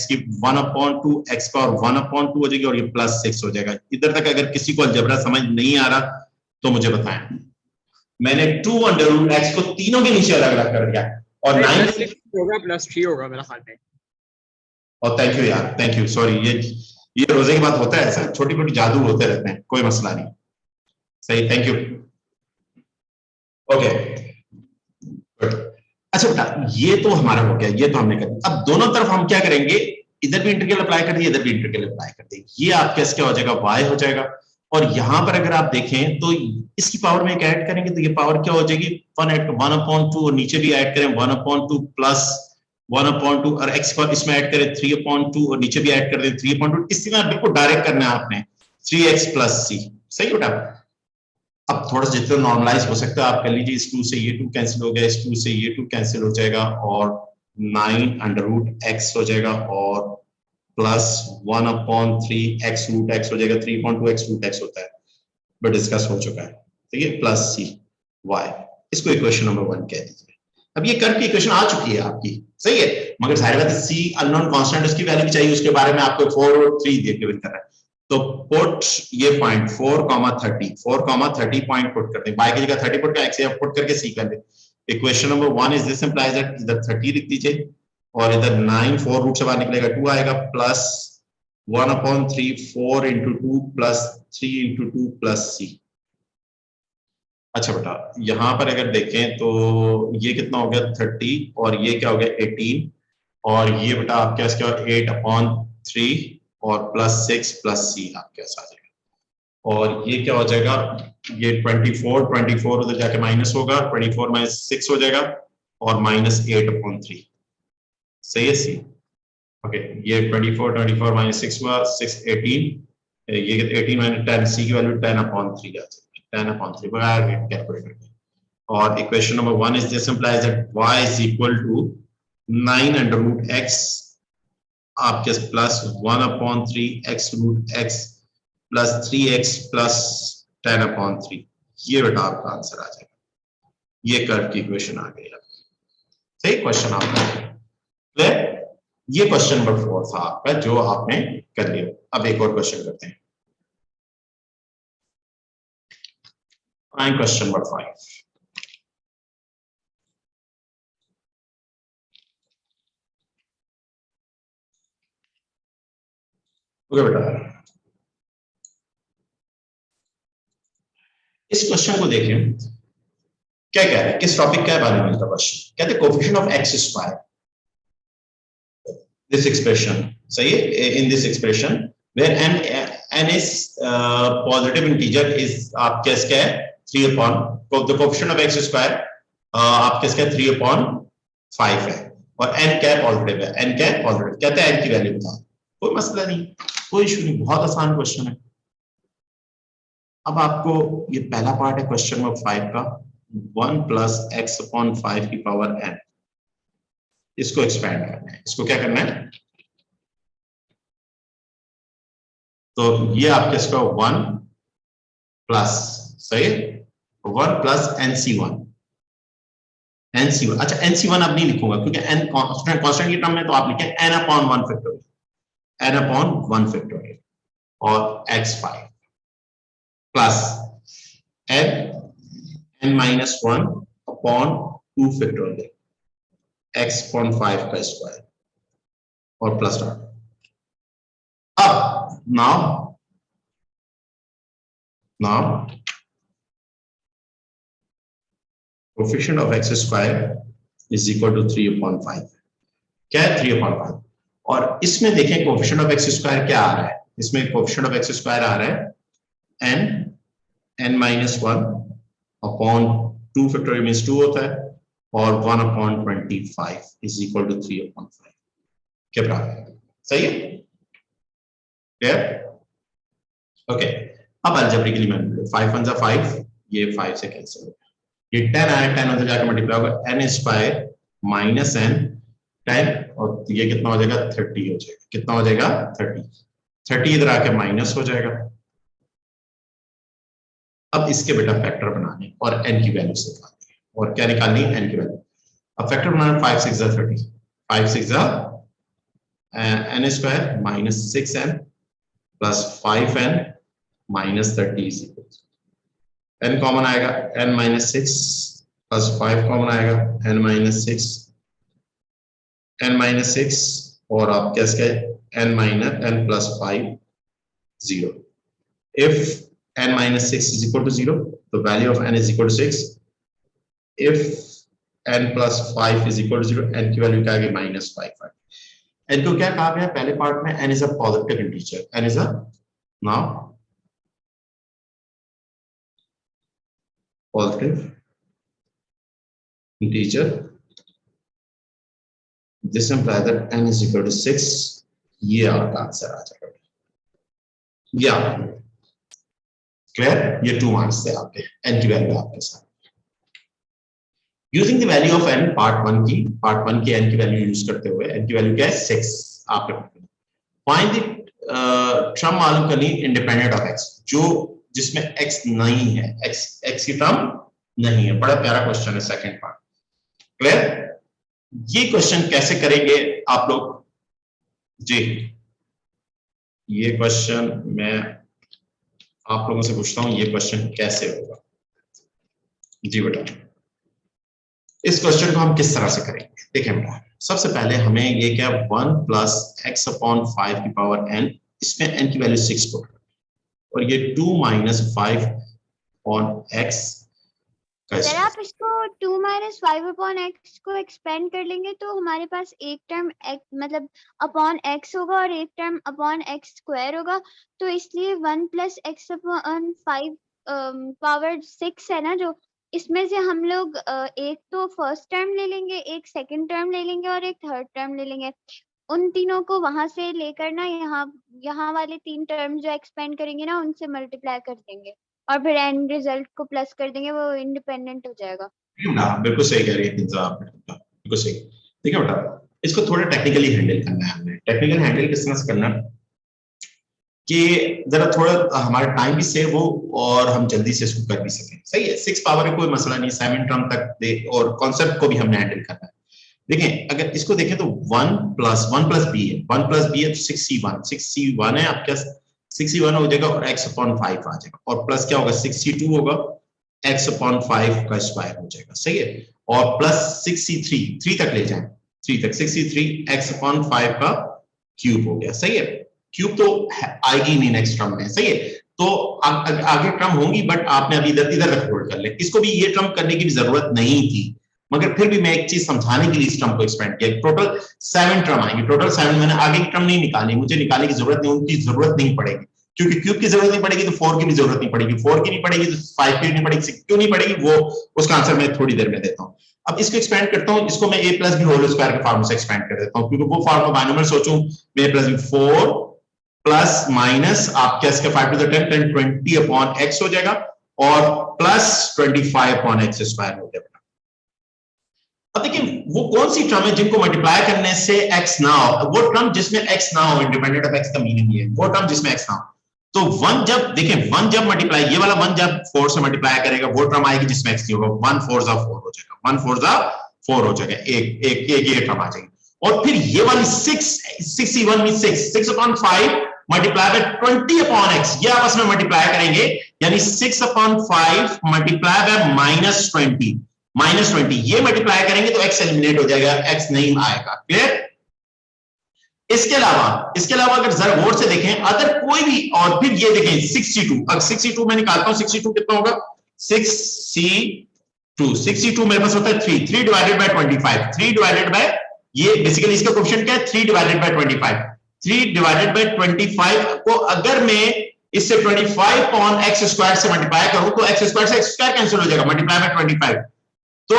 की 1/2 x पावर 1/2 हो जाएगी, और ये +6 हो जाएगा। इधर तक अगर किसी को अलजेब्रा समझ नहीं आ रहा तो मुझे बताएं। मैंने 2√x को तीनों के नीचे अलग अलग कर दिया, और 9 होगा +3 होगा मेरा ख्याल में। और थैंक यू यार, थैंक यू, सॉरी, ये रोजे के बाद होता है ऐसा, छोटी छोटी जादू होते रहते हैं, कोई मसला नहीं, सही, थैंक यू, ओके। अच्छा बेटा ये तो हमारा हो गया, ये तो हमने कर दिया। अब दोनों तरफ हम क्या करेंगे, इधर भी इंटीग्रल अप्लाई कर दिए, इधर भी इंटीग्रल अप्लाई कर दिए, ये आपका क्या हो जाएगा y हो जाएगा, और यहां पर अगर आप देखें तो इसकी पावर में एक ऐड करेंगे तो ये पावर क्या हो जाएगी 1/2 और नीचे भी ऐड करें 1/2 प्लस 1/2 और x पर इसमें ऐड करें 3/2 और नीचे भी ऐड कर दें 3/2। इस तरह बिल्कुल डायरेक्ट करना है आपने 3x + c। सही बेटा। अब थोड़ा सा जितना नॉर्मलाइज हो सकता है आप कर लीजिए। इस 2 से ये 2 कैंसिल हो गया, इस 2 से ये 2 कैंसिल हो जाएगा और 9√x हो जाएगा और प्लस 1/3 x√x हो जाएगा। 3.2 x√x होता है बट डिस्कस हो चुका है। ठीक है, प्लस c y, इसको इक्वेशन नंबर 1 कह दीजिए। अब ये कर्व की इक्वेशन आ चुकी है आपकी, सही है, मगर जाहिर बात है c अननोन कांस्टेंट, उसकी वैल्यू भी चाहिए, उसके बारे में आपको 4 और 3 गिवन कर रहा है। तो पुट ये पॉइंट 4,30 पॉइंट पुट करते हैं, y की जगह 30 पुट कर, x पुट करके c कर दे। Equation number 1 is this implies that इधर 30 लिख दीजिए और इधर 9 4 रूट से बाहर निकलेगा 2 आएगा प्लस 1/3 4 × 2 प्लस 3 × 2 प्लस c। अच्छा बेटा यहां पर अगर देखें तो ये कितना हो गया 30 और ये क्या हो गया 18 और ये बेटा आपके पास क्या 8/3 और प्लस 6 प्लस c आपके पास आ जाएगा और ये क्या हो जाएगा ये 24 उधर जाके माइनस होगा 24 - 6 हो जाएगा और -8/3। सही है सी। ओके ये 24 - 6 हुआ 6 18 ये 18 - 10 c की वैल्यू 10/3 आ जाएगी 10/3 बगैर कैलकुलेटर। और equation number 1 is this implies that y = 9√x आपके plus 1/3 x√x plus 3x plus 10/3। ये बेटा आपका आंसर आ जाएगा। ये कर्व की इक्वेशन आ गई आपकी। सही क्वेश्चन आपका क्लियर। ये क्वेश्चन नंबर 4 था आपका जो आपने कर लिया। अब एक और क्वेश्चन करते हैं। Question number 5। ओके बेटा इस क्वेश्चन को देखें क्या कह रहा है, किस टॉपिक का बारे में क्वेश्चन। कहते हैं coefficient of x square this expression, सही है, in this expression where n is positive integer is आपके क्या है 3/, the coefficient of x square आपके क्या 3/5 है और n क्या पॉजिटिव है, n क्या पॉजिटिव। कहते हैं n की वैल्यू बता, कोई मसला नहीं, कोई इशू नहीं, बहुत आसान क्वेश्चन है। अब आपको ये पहला पार्ट है क्वेश्चन नंबर 5 का 1 + x/5 की पावर n, इसको एक्सपेंड करना है। इसको क्या करना है तो ये आपके इसका 1 प्लस, सही 1 प्लस nc1। अच्छा nc1 अब नहीं लिखूंगा क्योंकि n कांस्टेंट की टर्म में, तो आप लिखें n/1 फैक्टोरियल, n/1 फैक्टोरियल और x5 plus n-1/2 factorial x/5 का स्क्वायर और प्लस डॉट। अब now coefficient of x square is equal to 3/5। क्या है 3/5 और इसमें देखें कोएफिशिएंट ऑफ x स्क्वायर क्या आ रहा है, इसमें कोएफिशिएंट ऑफ x स्क्वायर आ रहा है n-1/2 फैक्टोरियल मींस 2 होता है और 1/25 इज इक्वल टू 3/5 के बराबर। सही है क्लियर। ओके अब अलजेब्रिकली मैनिपुलेट 5 1 5 ये 5 से कैंसिल हो गया, ये 10 आया 10 उधर जाकर मल्टीप्लाई होगा n स्क्वायर माइनस n 10 और ये कितना हो जाएगा 30 हो जाएगा। कितना हो जाएगा 30 इधर आके माइनस हो जाएगा। अब इसके बेटा फैक्टर बनाने और n की वैल्यू से निकालनी है और क्या निकालनी है n की वैल्यू। अब factor banana 5 6 30 5 6 n square minus 6n plus 5n minus 30 is equal n common आएगा n माइनस 6 प्लस 5 कॉमन आएगा n माइनस 6 और आप कैसे n minus n plus 5 0। If n minus 6 is equal to 0, the value of n is equal to 6. If n plus 5 is equal to 0, n की value क्या आ गई -5। n को क्या कहा गया पहले पार्ट में, n is a positive integer, n is a now positive integer, this implies that n is equal to 6, ये आपका आंसर आ जाएगा। या क्लियर, ये 2 मार्क्स थे आपके, n की वैल्यू आपके साथ। Using the value of n, part 1 की n की वैल्यू यूज करते हुए, n की वैल्यू क्या है 6 आपके। फाइंड द टर्म मालूम करनी इंडिपेंडेंट ऑफ x, जो जिसमें x नहीं है, x की टर्म नहीं है। बड़ा प्यारा क्वेश्चन है सेकंड पार्ट, क्लियर। ये क्वेश्चन कैसे करेंगे आप लोग जी, ये क्वेश्चन मैं आप लोगों से पूछता हूं, ये क्वेश्चन कैसे होगा जी बेटा। इस क्वेश्चन को हम किस तरह से करेंगे, देखें बेटा, सबसे पहले हमें ये क्या 1 प्लस एक्स अपॉन 5 की पावर n, इसमें n की वैल्यू 6 पुट, और ये 2 माइनस 5 ऑन x का अगर आप इसको 2 माइनस 5 अपॉन एक्स को एक्सपेंड कर लेंगे तो हमारे पास एक टर्म मतलब अपॉन एक्स होगा और एक टर्म अपॉन एक्स स्क्वायर होगा। तो इसलिए 1 प्लस एक्स अपॉन 5 पावर 6 है ना, जो इसमें से हम लोग एक तो फर्स्ट टर्म ले लेंगे, एक सेकंड टर्म ले लेंगे और एक थर्ड टर्म ले लेंगे। उन तीनों को वहां से लेकर ना यहाँ वाले 3 टर्म जो एक्सपेंड करेंगे ना, उनसे मल्टीप्लाई कर देंगे और फिर एंड रिजल्ट को प्लस कर देंगे, वो इंडिपेंडेंट हो जाएगा। बिल्कुल सही कह रही है पिंजा आप, बिल्कुल सही। देखिए बेटा, इसको थोड़ा टेक्निकली हैंडल करना है हमने। टेक्निकल हैंडल किस तरह से करना है कि जरा थोड़ा हमारा टाइम भी सेव हो और हम जल्दी से इसको कर भी सकें। सही है, 6 पावर का कोई मसला नहीं, 7 टर्म तक दे, और कॉन्सेप्ट को भी हमने हैंडल करना है। देखें, अगर इसको देखें तो 1 प्लस b है, 1 प्लस b है तो 6c1 है आपके पास, 6c1 हो जाएगा और x अपॉन 5 आ जाएगा, और प्लस क्या होगा 6c2 होगा, x अपॉन 5 का स्क्वायर हो जाएगा। सही है, और प्लस 6c3, 3 तक ले जाएं, 3 तक 6c3 x अपॉन 5 का क्यूब हो गया। सही है, क्यूब तो आएगी नहीं नेक्स्ट टर्म में। सही है, तो आगे टर्म होंगी, बट आपने अभी इधर होल्ड कर ले। इसको भी ये टर्म करने की भी जरूरत नहीं थी, मगर फिर भी मैं एक चीज समझाने के लिए इस टर्म को एक्सपेंड किया। टोटल 7 टर्म आएंगे, टोटल 7। मैंने आगे की टर्म नहीं निकाली, मुझे निकालने की जरूरत नहीं, उनकी जरूरत नहीं पड़ेगी, क्योंकि क्यूब की जरूरत नहीं पड़ेगी तो 4 की भी जरूरत नहीं पड़ेगी, 4 की नहीं पड़ेगी तो 5 की नहीं पड़ेगी। क्यों नहीं पड़ेगी, वो उसका आंसर मैं थोड़ी देर में देता हूं। अब इसको एक्सपेंड करता हूं, इसको मैं a plus b whole square के फॉर्म से एक्सपेंड कर देता हूं, क्योंकि वो फॉर्म बाइनोमियल सोचूं, a plus b 4 plus minus आपके इसके 5 टू द 10 20 अपॉन x हो जाएगा, और प्लस 25 अपॉन x स्क्वायर हो जाएगा। अब देखिए, वो कौन सी टर्म है जिनको मल्टीप्लाई करने से x ना हो, वो टर्म जिसमें x ना हो, इंडिपेंडेंट ऑफ x का मीनिंग ये है, वो टर्म जिसमें x ना हो। तो 1 जब देखें, 1 जब मल्टीप्लाई, ये वाला 1 जब 4 से मल्टीप्लाई करेगा, वो टर्म आएगी जिसमें x नहीं होगा, 1 4 जा 4 हो जाएगा, 1 4 जा 4 हो जाएगा, एक ये टर्म आ जाएगी। और फिर ये वाली 6c1 में 6 upon 5 multiply by 20 upon x, ये आपस में मल्टीप्लाई करेंगे, यानी 6 अपॉन 5 मल्टीप्लाई बाय -20, ये मल्टीप्लाई करेंगे तो x एलिमिनेट हो जाएगा, x नहीं आएगा। क्लियर? इसके अलावा अगर जरा गौर से देखें, अगर कोई भी, और फिर ये देखें 62, अब 62 मैं निकालता हूं, 62 कितना होगा, 62 मेरे पास होता है 3 डिवाइडेड बाय 25, 3 डिवाइडेड बाय, ये बेसिकली इसका कोएफिशिएंट क्या है, 3 डिवाइडेड बाय 25, 3 डिवाइडेड बाय 25 को अगर मैं इससे 25 अपॉन x स्क्वायर से मल्टीप्लाई करूं तो x स्क्वायर से x स्क्वायर कैंसिल हो जाएगा, मल्टीप्लाई बाय 25, तो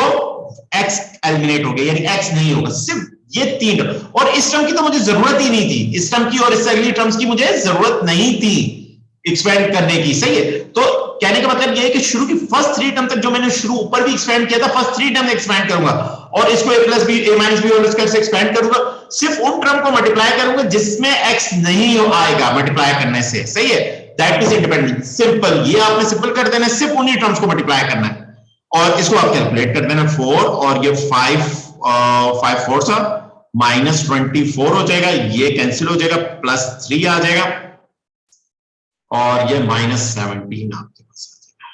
x एलिमिनेट हो गया, यानी x नहीं होगा। सिर्फ ये 3, और इस टर्म की तो मुझे जरूरत ही नहीं थी, इस टर्म की और इससे अगली टर्म्स की मुझे जरूरत नहीं थी एक्सपेंड करने की। सही है, तो कहने का मतलब ये है कि शुरू की फर्स्ट 3 टर्म तक जो मैंने शुरू ऊपर भी एक्सपेंड किया था, फर्स्ट 3 टर्म एक्सपेंड करूंगा, और इसको a plus b a minus b whole square से एक्सपेंड करूंगा, सिर्फ उन टर्म को मल्टीप्लाई करूंगा जिसमें x नहीं आएगा मल्टीप्लाई करने से। सही है, दैट इज इंडिपेंडेंट, सिंपल, ये आपने सिंपल कर देना है, सिर्फ उन्हीं टर्म्स को मल्टीप्लाई करना है, और इसको आप कैलकुलेट कर देना 4, और ये 5 4 सा -24 हो जाएगा, ये कैंसिल हो जाएगा, +3 आ जाएगा, और ये -17 आपके पास आ जाएगा,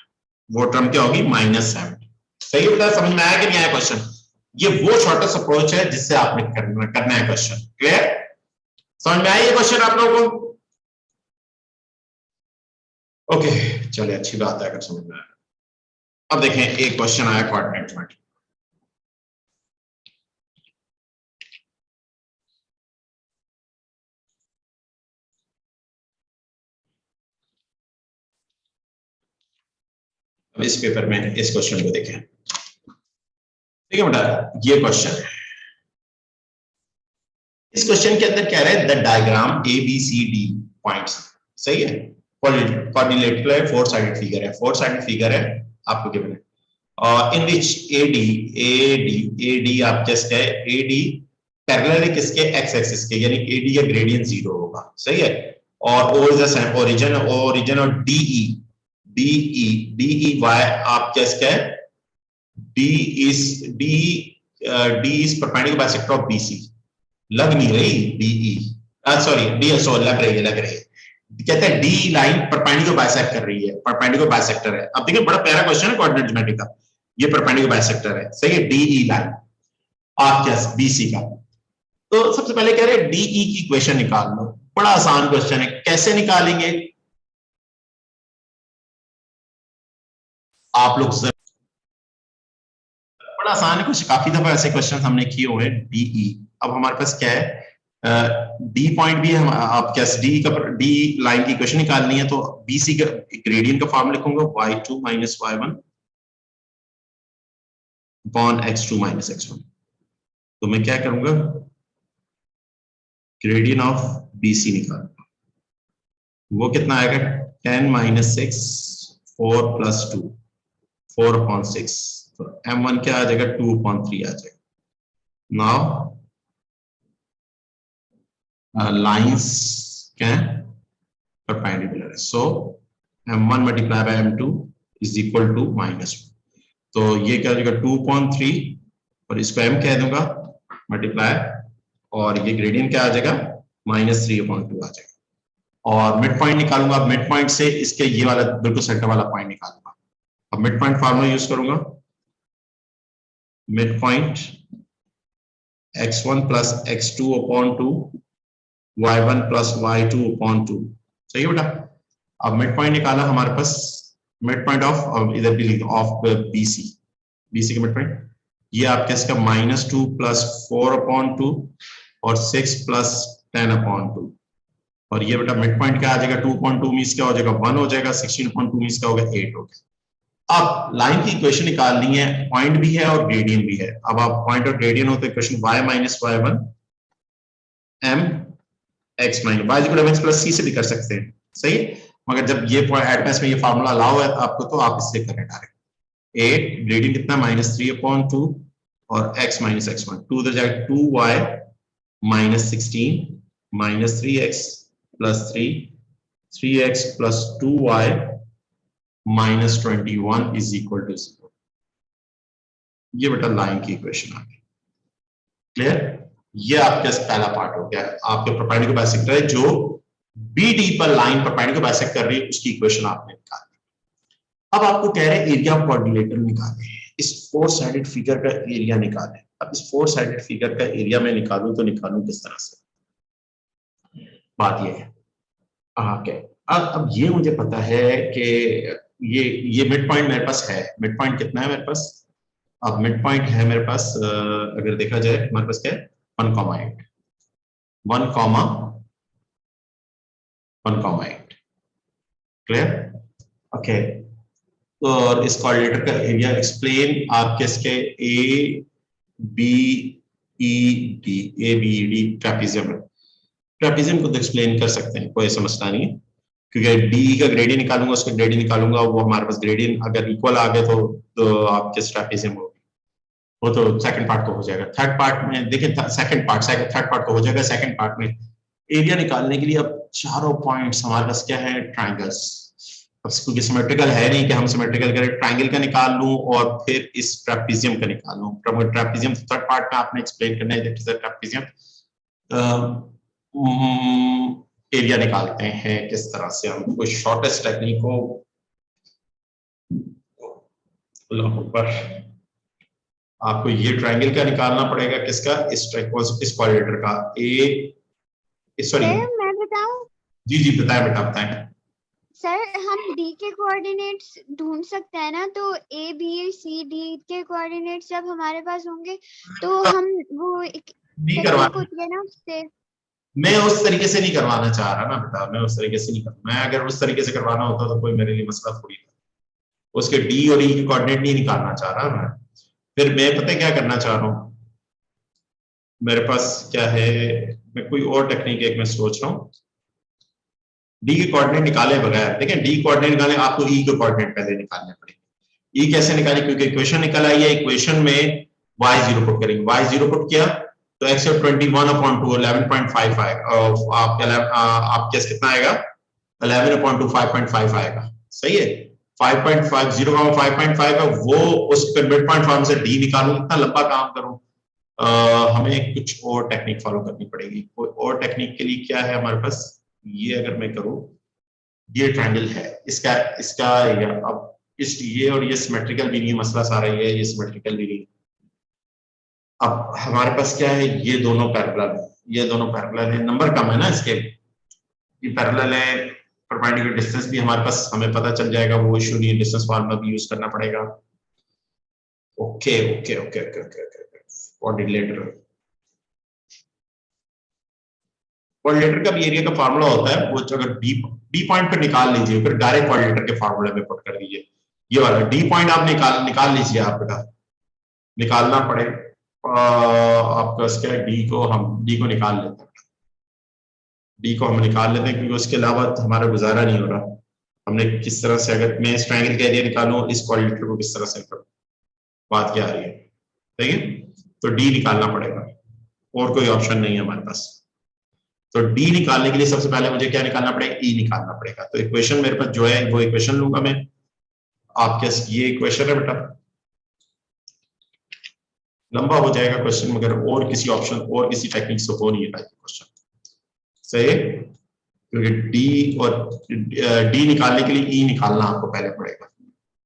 वो टर्म क्या होगी, -17। सही है बेटा, समझ में आया कि नहीं आया क्वेश्चन? ये वो शॉर्टेस्ट अप्रोच है जिससे आपने करना है क्वेश्चन। क्लियर? समझ में आया ये क्वेश्चन आप लोगों को? ओके, चलिए, अच्छी बात है अगर समझ में आया। अब देखें, एक क्वेश्चन आया कोऑर्डिनेट में। इस पेपर में इस क्वेश्चन को देखें। ठीक है बेटा, ये क्वेश्चन है। इस क्वेश्चन के अंदर कह रहे हैं the diagram A B C D points, सही है, कोऑर्डिनेटेड है, फोर साइडेड फिगर है, फोर साइडेड फिगर है आपको गिवन है, और इन विच एडी आप जस्ट है एडी पैरेलल है किसके, एक्स एक्सिस के, यानी एडी का ग्रेडियंट 0 होगा, सही है, और ओ इज द ओरिजिन और डीई वाई आप जस्ट है D is perpendicular bisector of BC, लग नहीं रही डीई, सॉरी डी लग रही है, कहते हैं डी लाइन परपेंडिकुलर बाइसेक्ट कर रही है, परपेंडिकुलर बाइसेक्टर है। अब देखिए बड़ा प्यारा क्वेश्चन है कोऑर्डिनेट ज्योमेट्री का, ये परपेंडिकुलर बाइसेक्टर है, सही है, डीई लाइन आप क्या बीसी का। तो सबसे पहले कह रहे हैं डीई की इक्वेशन निकाल लो, बड़ा आसान क्वेश्चन है, कैसे निकालेंगे आप लोग, बड़ा आसान है, कुछ काफी दफा ऐसे क्वेश्चन हमने किए हुए हैं। डीई, अब हमारे पास क्या है, डी पॉइंट भी है, आप क्या डी लाइन की इक्वेशन निकालनी है, तो बीसी का ग्रेडियंट का फॉर्मूला लिखूंगा y2 minus y1 upon x2 minus x1, तो मैं क्या करूंगा, ग्रेडियंट ऑफ बीसी निकालूंगा, वो कितना आएगा 10 माइनस 6 4 प्लस 2 4 अपॉन 6, तो m1 क्या आ जाएगा 2 अपॉन 3 आ जाएगा। नाउ लाइंस क्या है, परपेंडिकुलर है, so m1 multiply by m2 is equal to -1, तो ये क्या हो जाएगा 2.3 और इसको m कह दूंगा मल्टीप्लाई, और ये ग्रेडियंट क्या आ जाएगा -3/2 आ जाएगा, और मिड पॉइंट निकालूंगा, मिड पॉइंट से इसके ये वाला बिल्कुल सेंटर वाला पॉइंट निकालूंगा, अब मिड पॉइंट फार्मूला यूज करूंगा, mid point x1 plus x2 upon 2 y1 plus y2 upon 2, सही है बेटा। अब मिड पॉइंट निकाला हमारे पास, मिड पॉइंट ऑफ इधर भी लिख ऑफ बीसी का मिड पॉइंट, ये आपके इसका -2 प्लस 4 अपॉन 2 और 6 प्लस 10 अपॉन 2, और ये बेटा मिड पॉइंट क्या आ जाएगा 2.2 मीन्स क्या हो जाएगा 1 हो जाएगा, 16.2 मीन्स क्या होगा 8 हो गया। अब लाइन की इक्वेशन निकालनी है, पॉइंट भी है और ग्रेडियंट भी है, अब आप पॉइंट और ग्रेडियंट होते equation y minus y1 m x minus y equal to mx plus c से भी कर सकते हैं, सही है, मगर जब ये एडवांस में ये फार्मूला अलाउ है आपको, तो आप इससे करें डायरेक्ट, 8 ग्रेडियंट कितना -3/2 और x माइनस x1, 2 तो जाएगा 2y minus 16 minus 3x plus 3x plus 2y minus 21 is equal to 0, ये बेटा लाइन की इक्वेशन आ गई, क्लियर। ये आपका पहला पार्ट हो गया, आपके परपेंडिकुलर बाइसेक्टर है जो बीडी पर लाइन परपेंडिकुलर बाइसेक्ट कर रही है, उसकी इक्वेशन आपने निकाली। अब आपको कह रहे हैं एरिया ऑफ क्वाड्रिलेटरल निकालें, इस फोर साइडेड फिगर का एरिया निकालें। अब इस फोर साइडेड फिगर का एरिया मैं निकालूं तो निकालूं किस तरह से, बात ये है, ओके। अब ये मुझे पता है कि ये मिड पॉइंट मेरे पास है, मिड पॉइंट कितना है मेरे पास, अब मिड पॉइंट है मेरे पास अगर देखा जाए हमारे पास क्या है 1,8 1,8, क्लियर, ओके। तो इस कोऑर्डिनेटर का एरिया एक्सप्लेन आपके इसके A B E D trapezium है, ट्रेपेजियम को तो एक्सप्लेन कर सकते हैं, कोई समस्या नहीं है, क्योंकि डी का ग्रेडियंट निकालूंगा, उसका ग्रेडियंट निकालूंगा, वो हमारे पास ग्रेडियंट अगर इक्वल आ गए तो आपके ट्रेपेजियम होगी, वो तो सेकंड पार्ट को हो जाएगा। थर्ड पार्ट में देखिए, थर्ड पार्ट को हो जाएगा। सेकंड पार्ट में एरिया निकालने के लिए अब चारों पॉइंट्स हमारे पास क्या है, ट्राइंगल्स, अब क्योंकि सिमेट्रिकल है नहीं कि हम सिमेट्रिकल करें, ट्राइंगल का निकाल लूं और फिर इस ट्रेपेजियम का निकाल लूं। ट्रेपेजियम थर्ड पार्ट में आपने एक्सप्लेन करना है, ट्रेपेजियम एरिया निकालते हैं किस तरह से, हम कोई शॉर्टेस्ट टेक्निक को, ऊपर आपको ये ट्रायंगल का निकालना पड़ेगा, किसका, इस क्वाड्रिलेटरल का, सॉरी मैं बताऊं, जी बताएं बेटा, बताएं सर। हम डी के कोऑर्डिनेट्स ढूंढ सकते हैं ना, तो ए बी सी डी के कोऑर्डिनेट्स जब हमारे पास होंगे तो हम वो नहीं करवाना, ना उससे, मैं उस तरीके से नहीं करवाना चाह रहा ना बेटा, मैं उस तरीके से नहीं करना, मैं अगर उस तरीके से करवाना होता तो कोई मेरे लिए मसला थोड़ी था, उसके डी और ई के कोऑर्डिनेट नहीं निकालना चाह रहा मैं। फिर मैं पता है क्या करना चाह रहा हूं, मेरे पास क्या है, मैं कोई और टेक्निक एक मैं सोच रहा हूं। डी के कोऑर्डिनेट निकाले बगैर, देखिए डी कोऑर्डिनेट निकाले आपको ई के कोऑर्डिनेट पहले निकालने पड़ेंगे। ई कैसे निकाले, क्योंकि इक्वेशन निकल आई है, इक्वेशन में y0 पुट करेंगे, y0 पुट किया तो x 21/2 11.5 आएगा, आप कैसे कितना आएगा 11/2 5.5 आएगा, सही है। 5.5 0,5.5 है वो, उस पे मिड पॉइंट फॉर्म से डी निकालूं, इतना लंबा काम करूं, हमें कुछ और टेक्निक फॉलो करनी पड़ेगी। कोई और टेक्निक के लिए क्या है हमारे पास, ये अगर मैं करूं, ये ट्रायंगल है, इसका या अब इस ये और ये सिमेट्रिकल भी नहीं, मसला सारा ये है, ये सिमेट्रिकल भी नहीं। अब हमारे पास क्या है, ये दोनों पैरेलल है, ये दोनों पैरेलल है, नंबर कम है ना इसके, ये पैरेलल है, परपेंडिकुलर डिस्टेंस भी हमारे पास हमें पता चल जाएगा, वो इशू नहीं है, डिस्टेंस फार्मूला भी यूज करना पड़ेगा। Okay okay okay okay okay coordinator, coordinator का भी एरिया का फार्मूला होता है, वो अगर डी पॉइंट पे निकाल लीजिए, फिर डायरेक्ट कोऑर्डिनेटर के फार्मूले में पुट कर दीजिए, ये वाला डी पॉइंट आप निकाल लीजिए, आप बेटा निकालना पड़े आपका इसका डी को निकाल लेते हैं, डी को हम निकाल लेते हैं, क्योंकि उसके अलावा हमारा गुजारा नहीं हो रहा। हमने किस तरह से, अगर मैं इस ट्रायंगल का एरिया निकालूं, इस कोऑर्डिनेटर को किस तरह से करूं, बात क्या आ रही है, ठीक है। तो डी निकालना पड़ेगा, और कोई ऑप्शन नहीं है हमारे पास। तो डी निकालने के लिए सबसे पहले मुझे क्या निकालना पड़ेगा, ई निकालना पड़ेगा। तो इक्वेशन मेरे पास जो है वो इक्वेशन लूंगा मैं, आपके ये इक्वेशन है बेटा, लंबा हो जाएगा क्वेश्चन, मगर और किसी ऑप्शन और किसी टेक्निक से हो नहीं है क्वेश्चन, सही है, क्योंकि डी निकालने के लिए ई निकालना आपको पहले पड़ेगा,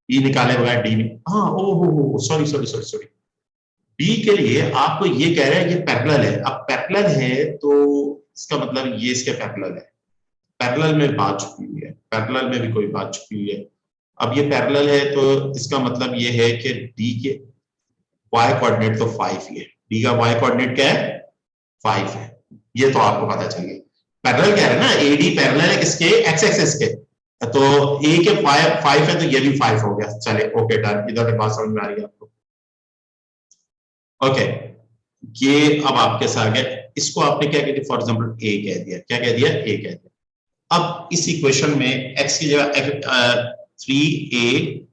ई निकाले बगैर डी नहीं, हाँ ओ सॉरी डी के लिए आपको ये कह रहा है ये पैरेलल है। अब पैरेलल है तो इसका मतलब ये इसके पैरेलल है, पैरेलल में बात छुपी हुई है, पैरेलल में भी कोई बात छुपी हुई है। अब ये पैरेलल है तो इसका मतलब ये है कि डी के y कोऑर्डिनेट तो 5 ही है, डी का y कोऑर्डिनेट क्या है 5 है, ये तो आपको पता चाहिए। पैरेलल क्या है ना, AD पैरेलल है किसके, x एक्सिस के, तो a के 5 है तो ये भी 5 हो गया, चले ओके डन, इधर की बात समझ में आ रही है आपको, ओके। ये अब आपके साथ आ गया, इसको आपने क्या कह दिया, फॉर एग्जांपल a कह दिया, क्या कह दिया, a कह दिया। अब इस इक्वेशन में x की जगह 3a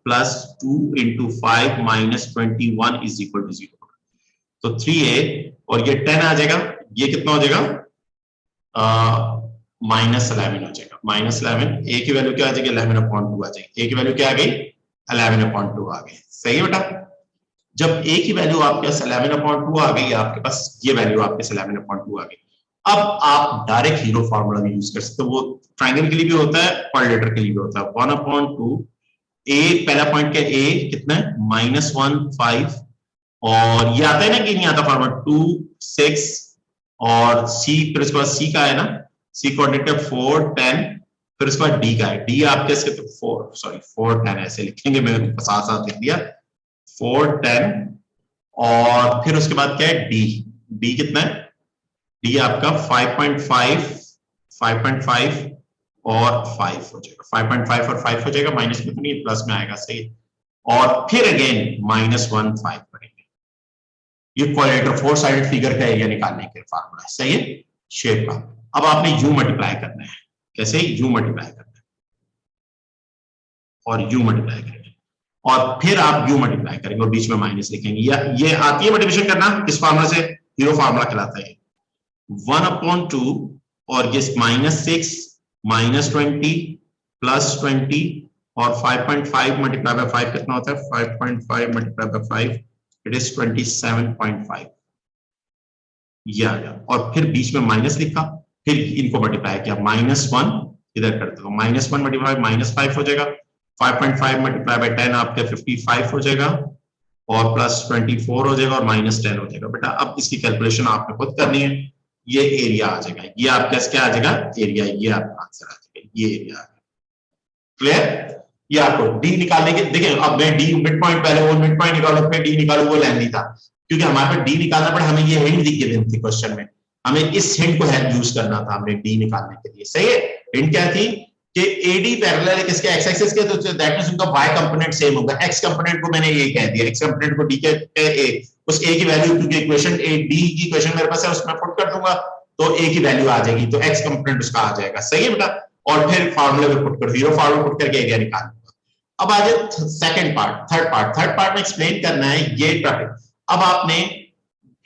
plus 2 into 5 minus 21 is equal to 0, तो 3a और ये 10 आ जाएगा, ये कितना हो जाएगा -11 हो जाएगा, -11, a की वैल्यू क्या आ जाएगी 11/2 आ जाएगी, a की वैल्यू क्या आ गई 11/2 आ गई, सही है बेटा। जब a की वैल्यू आपके पास 11/2 आ गई, आपके पास ये वैल्यू आपके 11/2 आ गई, अब आप डायरेक्ट हीरो फार्मूला भी यूज कर सकते हो, वो ट्रायंगल के लिए भी होता है, कोऑर्डिनेटर के लिए भी होता है। 1/2 a, पहला पॉइंट क्या a कितना है -1 5, और ये आता है ना कि नहीं आता फार्मूला 2 6, और c फिर उसके बाद c का है ना, c कोऑर्डिनेट 4 10, फिर उसके बाद d का है, d आपके इसके तो 4 10 ऐसे लिखेंगे, मैंने साथ साथ लिख दिया 4 10, और फिर उसके बाद क्या है d कितना है, d आपका 5.5 और 5 हो जाएगा, 5.5 और 5 हो जाएगा, माइनस में तो नहीं प्लस में आएगा, सही। और फिर अगेन -1 5 करेंगे, ये कोऑर्डिनेटर 4 साइडेड फिगर का एरिया निकालने के फार्मूला है, सही है, शेप का। अब आपने u मल्टीप्लाई करना है, कैसे u मल्टीप्लाई करना है और u मल्टीप्लाई करेंगे, और फिर आप u मल्टीप्लाई करेंगे और बीच में माइनस लिखेंगे, या ये आती है मल्टीप्लिकेशन करना, किस फार्मूला से, हीरो फार्मूला कहलाता है, 1/2 और ये -6 -20 +20 और 5.5 मल्टीप्लाई बाय 5 कितना होता है, 5.5 मल्टीप्लाई बाय 5 इट इज 27.5, ये आ गया, और फिर बीच में माइनस लिखा, फिर इनको मल्टीप्लाई किया, -1 इधर कर दो, -1 मल्टीप्लाई -5 हो जाएगा, 5.5 मल्टीप्लाई बाय 10 आपके 55 हो जाएगा, और +24 हो जाएगा, और -10 हो जाएगा। बेटा अब इसकी कैलकुलेशन आपने खुद करनी है, ये एरिया आ जाएगा, ये आपका क्या आ जाएगा एरिया, ये आपका आंसर आ जाएगा, ये एरिया आ गया, क्लियर। ये आपको डी निकालने के, देखिए अब मैं डी मिड पॉइंट, पहले वो मिड पॉइंट निकालो फिर डी निकालो, वो लेंदी था, क्योंकि हमारे पास डी निकालना पड़ा, हमें ये हिंट दी गई थी क्वेश्चन में, हमें इस हिंट को हेल्प यूज करना था हमने डी निकालने के लिए, सही है। हिंट क्या थी कि AD पैरेलल है किसके x एक्सिस के, तो दैट मींस उनका y कंपोनेंट सेम होगा। x कंपोनेंट को मैंने a कह दिया, x कंपोनेंट को d के a, उस a की वैल्यू क्योंकि इक्वेशन a d की इक्वेशन मेरे पास है उसमें पुट कर दूंगा तो a की वैल्यू आ जाएगी, तो x कंपोनेंट उसका आ जाएगा। सही है बेटा, और फिर फार्मूले में पुट कर, जीरो फार्मूला पुट करके एरिया निकाल दूंगा। अब आ जाए सेकंड पार्ट, थर्ड पार्ट में एक्सप्लेन करना है ये टॉपिक। अब आपने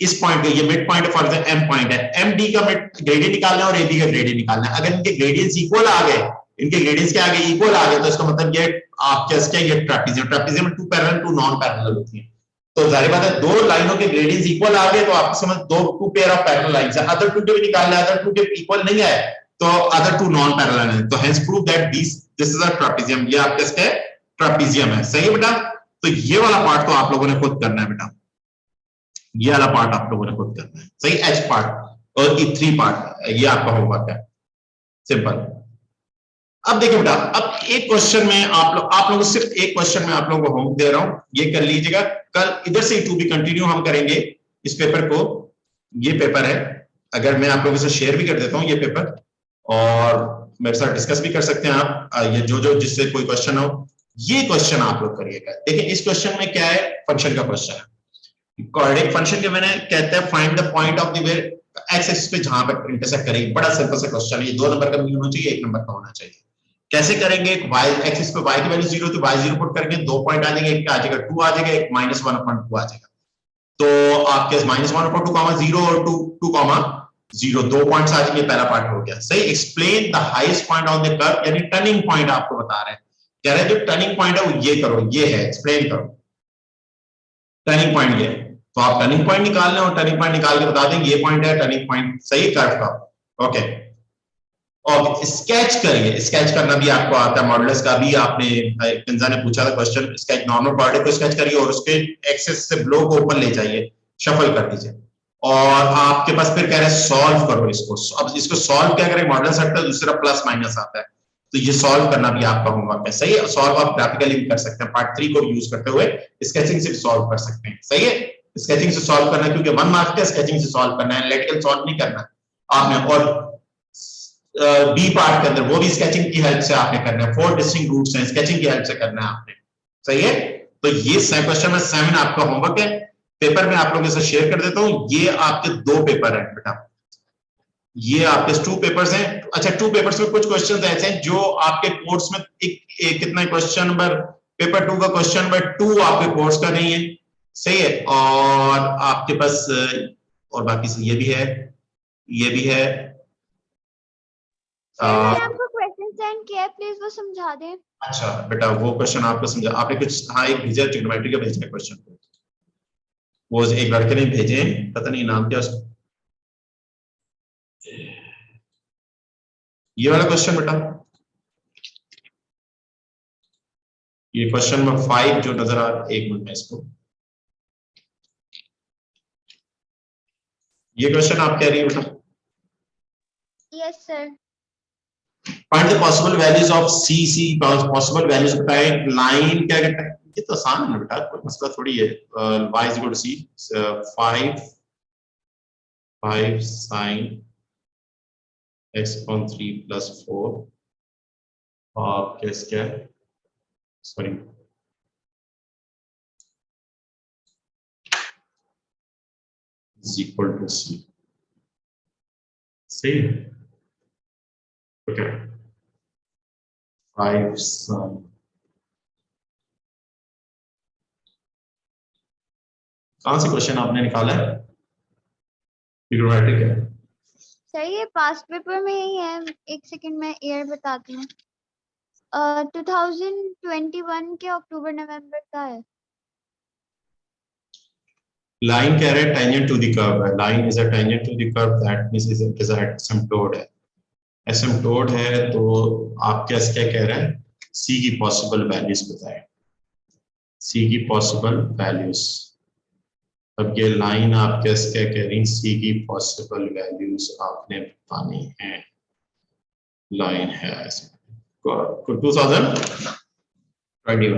इस पॉइंट को, ये mid point for the m point है, md का मिड ग्रेडियंट निकालना है और ab का ग्रेडियंट निकालना है। अगर इनके ग्रेडियंट्स इक्वल आ गए, इनके ग्रेडियंट्स के आगे इक्वल आ गए, तो इसका मतलब ये आपके इसके ये ट्रेपेजियम में two parallel two non parallel होती है। तो जाहिर बात है दो लाइनों के ग्रेडियंट्स इक्वल आ गए तो आपको समझ two pair of parallel lines है। अदर टू के भी निकालना है, अदर टू के इक्वल नहीं है तो अदर टू नॉन पैरेलल है, तो hence prove that this is a trapezium. ये आपके इसके ट्रेपेजियम है। सही है बेटा, तो ये वाला पार्ट तो आप लोगों ने खुद करना है बेटा, ये वाला पार्ट आप लोगों ने खुद करना है। सही, एच पार्ट और E3 पार्ट, ये आपका होमवर्क है, सिंपल। अब देखिए बेटा, अब एक क्वेश्चन में आप लोगों को सिर्फ एक क्वेश्चन में आप लोगों को होमवर्क दे रहा हूं, ये कर लीजिएगा। कल इधर से टू बी कंटिन्यू हम करेंगे इस पेपर को। ये पेपर है, अगर मैं आप लोगों से शेयर भी कर देता हूं ये पेपर, और मेरे साथ डिस्कस भी कर सकते हैं आप, ये जो जिससे कोई क्वेश्चन हो, ये क्वेश्चन आप लोग करिएगा। देखिए इस क्वेश्चन में क्या है, फंक्शन का क्वेश्चन है। कोऑर्डिनेट फंक्शन के मैंने कहते हैं find the point of the where x axis पे जहां पर इंटरसेक्ट करेगी। बड़ा सिंपल सा क्वेश्चन है, ये 2 नंबर का नहीं होना चाहिए, 1 नंबर का होना चाहिए। कैसे करेंगे, y एक्सिस पे y की वैल्यू 0 तो y0 पुट करके 2 पॉइंट आ जाएंगे, एक आ जाएगा 2 आ जाएगा, एक -1/2 आ जाएगा। तो आपके 1/2, 0 और 2, 2 पॉइंट्स आ जाएंगे, पहला पार्ट हो गया। सही, explain the highest point on the curve, यानी टर्निंग पॉइंट आपको बता रहे हैं, कह रहे हैं जो टर्निंग पॉइंट है वो ये करो, ये है, एक्सप्लेन करो टर्निंग पॉइंट ये है। तो आप टर्निंग पॉइंट निकाल लें और टर्निंग पॉइंट निकाल के बता देंगे ये पॉइंट है टर्निंग पॉइंट। सही, कर्व का। ओके, और स्केच करिए, स्केच करना भी आपको आता है, मॉडुलस का भी आपने, किंजा ने पूछा था क्वेश्चन, स्केच नॉर्मल बॉडी को स्केच करिए और उसके एक्सेस से ब्लो को ऊपर ले जाइए, शफल कर दीजिए, और आपके पास फिर कह रहे हैं सॉल्व करो इसको। अब इसको सॉल्व क्या करें, मॉडुलस हटता है, दूसरा प्लस माइनस आता है, तो ये सॉल्व करना भी आपका होमवर्क है। सही है, सॉल्व आप ग्राफिकली भी कर सकते हैं, पार्ट 3 को यूज करते हुए स्केचिंग से भी सॉल्व कर सकते हैं। सही है, स्केचिंग से सॉल्व करना, क्योंकि 1 मार्क्स का स्केचिंग से सॉल्व करना है, एनालिटिकल सॉल्व नहीं करना आपने। और बी पार्ट के अंदर वो भी स्केचिंग की हेल्प से आपने करना है, 4 डिस्टिंक्ट रूट्स हैं, स्केचिंग की हेल्प से करना है आपने। सही है, तो ये क्वेश्चन में 7 आपका होमवर्क है। पेपर में आप लोगों से शेयर कर देता हूं, ये आपके 2 पेपर हैं बेटा, ये आपके 2 पेपर्स हैं। अच्छा, 2 पेपर्स में कुछ क्वेश्चन ऐसे हैं जो आपके कोर्स में एक कितना क्वेश्चन नंबर, पेपर 2 का क्वेश्चन नंबर 2 आपके कोर्स का नहीं है। सही है, और आपके पास और बाकी से ये भी है, ये भी है। मैंने आपको क्वेश्चन सेंड किया है, प्लीज वो समझा दें। अच्छा बेटा, वो क्वेश्चन आपको समझा, आपने कुछ, हाँ एक भेजा, ट्रिग्नोमेट्री का भेजा क्वेश्चन, वो एक लड़के ने भेजे, पता नहीं नाम क्या उसका, ये वाला क्वेश्चन बेटा, ये क्वेश्चन नंबर 5 जो नजर आ रहा है, 1 मिनट में इसको, ये क्वेश्चन आप कह रही है बेटा, yes sir. Find the possible values of C possible values बताए, लाइन क्या कहता है, ये तो आसान है बेटा, कोई मसला थोड़ी है। y is equal to C 5 sin x upon 3 plus 4 आप क्या sorry is equal to c। सही है, ओके, 5 sin, कौन सा क्वेश्चन आपने निकाला है, ट्रिग्नोमेट्रिक है। सही है, पास्ट पेपर में यही है, एक सेकंड में ईयर बताती हूँ। 2021 के अक्टूबर नवंबर का है। लाइन कह रहे हैं टेंजेंट टू द कर्व है, line is a tangent to the curve, that means is asymptote है, एसिम्प्टोड है, तो आप क्या कह रहे हैं, सी की पॉसिबल वैल्यूज बताएं, सी की पॉसिबल वैल्यूज। अब ये लाइन आप क्या कह रही हैं, सी की पॉसिबल वैल्यूज आपने बतानी है, लाइन है 2021